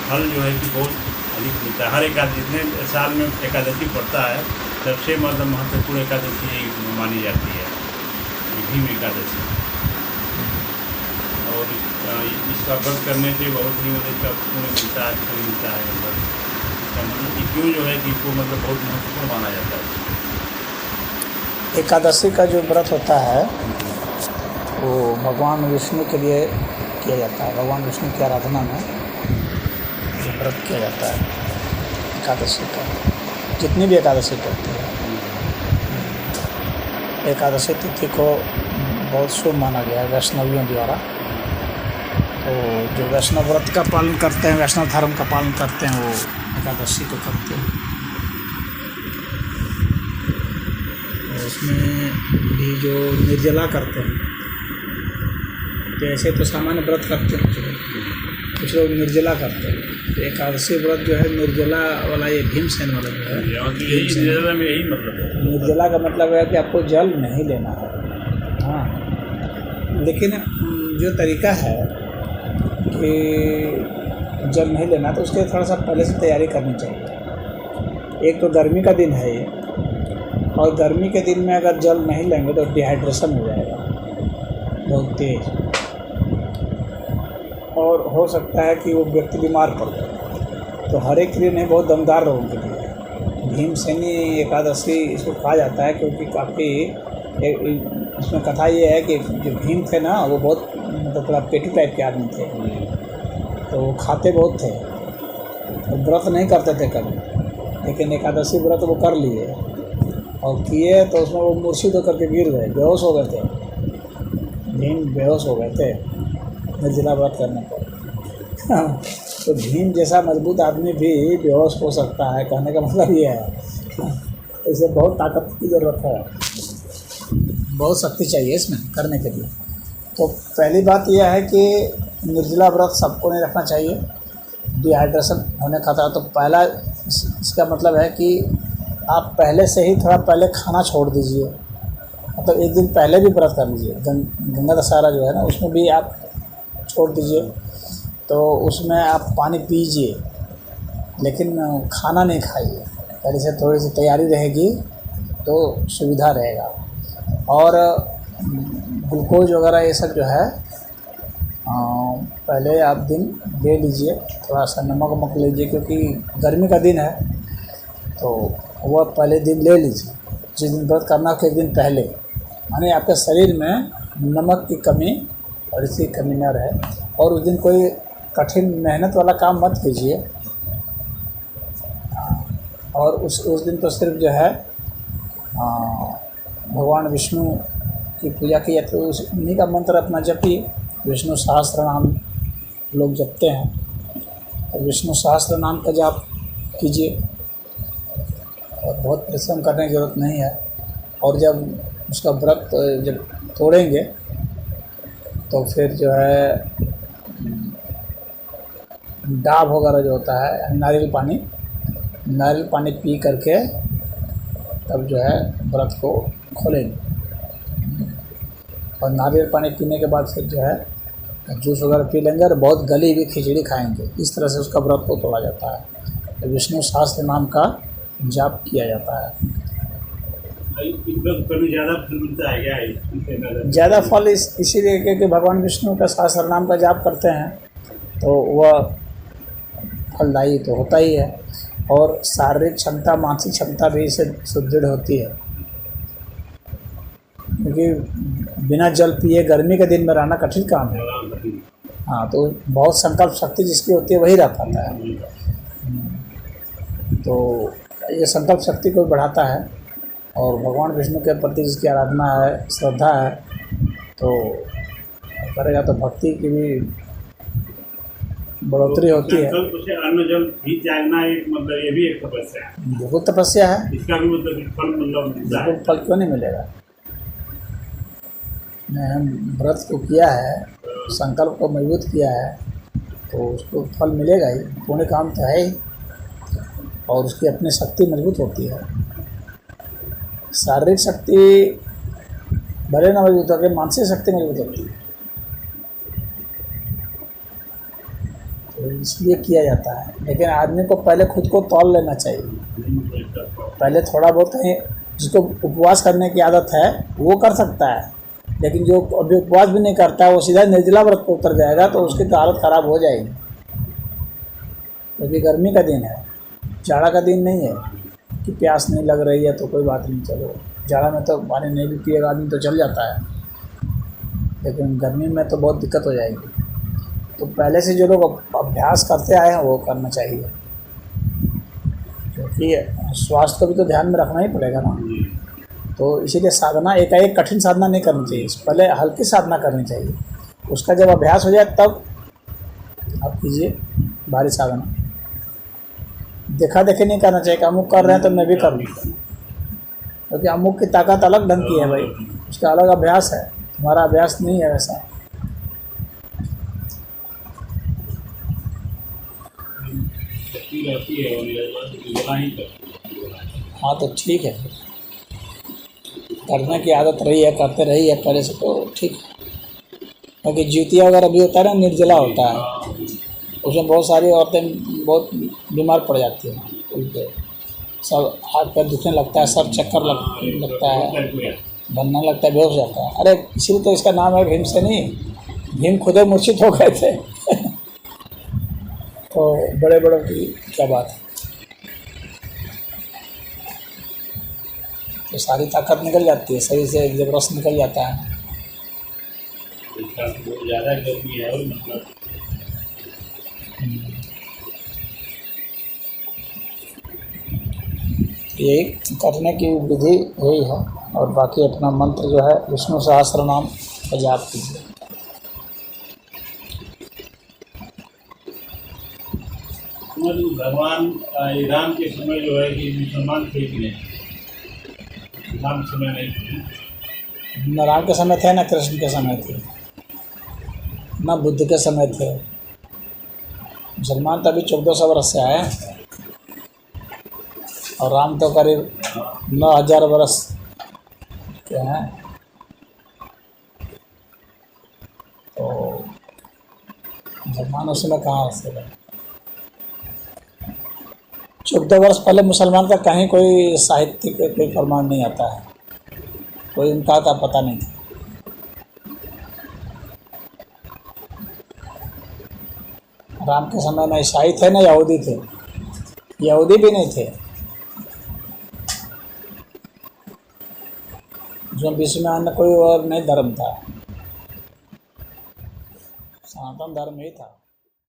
फल जो है कि बहुत अधिक मिलता है। हर जितने साल में एकादशी पड़ता है सबसे मतलब महत्वपूर्ण एकादशी यही मानी जाती है, भीम एकादशी। और इसका व्रत करने से बहुत ही मतलब इसका पुण्य मिलता है, फल मिलता है। इसका मतलब कि क्यों जो है कि इसको मतलब बहुत महत्वपूर्ण माना जाता है। एकादशी का जो व्रत होता है वो भगवान विष्णु के लिए किया जाता है। भगवान विष्णु की आराधना में जो व्रत किया जाता है एकादशी का, जितनी भी एकादशी पड़ती है, एकादशी तिथि को बहुत शुभ माना गया है वैष्णवियों द्वारा। तो जो वैष्णव व्रत का पालन करते हैं, वैष्णव धर्म का पालन करते हैं, वो एकादशी को करते हैं। उसमें भी जो निर्जला करते हैं, तो ऐसे तो सामान्य व्रत करते हैं कुछ लोग निर्जला करते हैं। तो एकादशी व्रत जो है निर्जला वाला, ये भीमसेन वाला जो है, निर्जला में यही मतलब है। निर्जला का मतलब है कि आपको जल नहीं लेना है। हाँ, लेकिन जो तरीका है कि जल नहीं लेना, तो उसके थोड़ा सा पहले से तैयारी करनी चाहिए। एक तो गर्मी का दिन है ये, और गर्मी के दिन में अगर जल नहीं लेंगे तो डिहाइड्रेशन हो जाएगा बहुत तेज, और हो सकता है कि वो व्यक्ति बीमार पड़ जाए। तो हर एक के लिए नहीं, बहुत दमदार लोगों के लिए भीमसेनी एकादशी इसको कहा जाता है, क्योंकि काफ़ी इसमें कथा ये है कि जो भीम थे ना, वो बहुत मतलब थोड़ा पेटू टाइप के आदमी थे। तो वो खाते बहुत थे, तो व्रत नहीं करते थे कभी, लेकिन एकादशी व्रत वो कर लिए और किए, तो उसमें वो मूर्छित होकर के गिर गए, बेहोश हो गए थे। भीम बेहोश हो गए थे निर्जला व्रत करने पर। तो भीम जैसा मजबूत आदमी भी बेहोश हो सकता है, कहने का मतलब ये है। इसे बहुत ताकत की ज़रूरत है, बहुत शक्ति चाहिए इसमें करने के लिए। तो पहली बात यह है कि निर्जला व्रत सबको नहीं रखना चाहिए, डिहाइड्रेशन होने खतरा। तो पहला इसका मतलब है कि आप पहले से ही थोड़ा पहले खाना छोड़ दीजिए, मतलब एक दिन पहले भी व्रत कर लीजिए। गंगा दशहरा जो है ना, उसमें भी आप छोड़ दीजिए, तो उसमें आप पानी पीजिए, लेकिन खाना नहीं खाइए। पहले से थोड़ी सी तैयारी रहेगी तो सुविधा रहेगा। और ग्लूकोज वगैरह ये सब जो है पहले आप दिन ले लीजिए, थोड़ा सा नमक वमक लीजिए, क्योंकि गर्मी का दिन है, तो वह पहले दिन ले लीजिए। जिस दिन व्रत करना हो एक दिन पहले, माने आपके शरीर में नमक की कमी और इसकी कमी न रहे। और उस दिन कोई कठिन मेहनत वाला काम मत कीजिए। और उस दिन तो सिर्फ जो है भगवान विष्णु की पूजा की जाती है। उन्हीं का मंत्र अपना जपिए। विष्णु सहस्त्र नाम लोग जपते हैं, तो विष्णु सहस्त्र नाम का जाप कीजिए, और बहुत परिश्रम करने की ज़रूरत नहीं है। और जब उसका व्रत जब तोड़ेंगे तो फिर जो है डाब वगैरह जो होता है, नारियल पानी पी करके तब जो है व्रत को खोलेंगे। और नारियल पानी पीने के बाद फिर जो है जूस वगैरह पी लेंगे, और बहुत गली हुई खिचड़ी खाएंगे। इस तरह से उसका व्रत को तोड़ा जाता है। तो विष्णु सहस्त्र नाम का जाप किया जाता है। ज़्यादा फल इसीलिए क्योंकि भगवान विष्णु का सहस्त्र नाम का जाप करते हैं, तो वह फलदायी तो होता ही है। और शारीरिक क्षमता, मानसिक क्षमता भी इससे सुदृढ़ होती है, क्योंकि बिना जल पिए गर्मी के दिन में रहना कठिन काम है। हाँ, तो बहुत संकल्प शक्ति जिसकी होती है वही रह पाता है। तो ये संकल्प शक्ति को बढ़ाता है, और भगवान विष्णु के प्रति जिसकी आराधना है, श्रद्धा है, तो करेगा तो भक्ति की भी बढ़ोतरी होती है। अन्न जल भी त्यागना एक मतलब ये भी एक तपस्या है। बिल्कुल तपस्या है, इसका भी मतलब फल मिलता है। फल क्यों नहीं मिलेगा। हम व्रत को किया है, संकल्प को मजबूत किया है, तो उसको फल मिलेगा ही। पुण्य काम तो है ही, और उसकी अपनी शक्ति मजबूत होती है। शारीरिक शक्ति भले ना मजबूत होकर मानसिक शक्ति मजबूत होती है। तो इसलिए किया जाता है। लेकिन आदमी को पहले खुद को तौल लेना चाहिए। पहले थोड़ा बहुत कहीं जिसको उपवास करने की आदत है वो कर सकता है, लेकिन जो अभी उपवास भी नहीं करता है वो सीधा निर्जला व्रत को उतर जाएगा तो उसकी तो हालत ख़राब हो जाएगी। क्योंकि गर्मी का दिन है, जाड़ा का दिन नहीं है कि प्यास नहीं लग रही है तो कोई बात नहीं, चलो जाड़ा में तो पानी नहीं भी पिएगा आदमी तो चल जाता है, लेकिन गर्मी में तो बहुत दिक्कत हो जाएगी। तो पहले से जो लोग अभ्यास करते आए हैं वो करना चाहिए, क्योंकि स्वास्थ्य को भी तो ध्यान में रखना ही पड़ेगा ना। तो इसीलिए साधना एकाएक कठिन साधना नहीं करनी चाहिए, पहले हल्की साधना करनी चाहिए। उसका जब अभ्यास हो जाए तब आप कीजिए भारी साधना। देखा देखी नहीं करना चाहिए कि अमुक कर रहे हैं तो मैं भी कर लूँ, क्योंकि अमुक की ताकत अलग ढंग की है भाई, उसका अलग अभ्यास है, हमारा अभ्यास नहीं है वैसा। हाँ तो ठीक है, करने की आदत रही है, करते रही है पहले से तो ठीक है। क्योंकि ज्योतिया वगैरह भी होता है ना, निर्जला होता है, उसमें बहुत सारी औरतें बहुत बीमार पड़ जाती हैं, उनके सब हाथ पैर दुखने लगता है, सब चक्कर लगता है, बनने लगता है, बेहोश हो जाता है। अरे इसीलिए तो इसका नाम है भीमसेनी, भीम खुदे मूर्छित हो गए थे तो बड़े बड़ों की क्या बात है, तो सारी ताकत निकल जाती है, शरीर से जब रस निकल जाता है। ज़्यादा गर्मी है और मतलब यही करने की विधि यही है। और बाकी अपना मंत्र जो है विष्णु सहस्त्र नाम का जाप कीजिए। भगवान ईरान के समय जो है कि मुसलमान थे कि नहीं, इस्लाम के समय नहीं थे। न राम के समय थे, न कृष्ण के समय थे, न बुद्ध के समय थे। मुसलमान तो अभी 1400 वर्ष से आए, और राम तो करीब 9000 वर्ष के हैं। तो मुसलमान उस समय कहाँ से गए? 14 वर्ष पहले मुसलमान का कहीं कोई साहित्य का कोई प्रमाण नहीं आता है, कोई उनका का पता नहीं था। राम के समय न ईसाई थे न यहूदी थे, यहूदी भी नहीं थे। जो विश्व में अन्य कोई और नहीं धर्म था, सनातन धर्म ही था।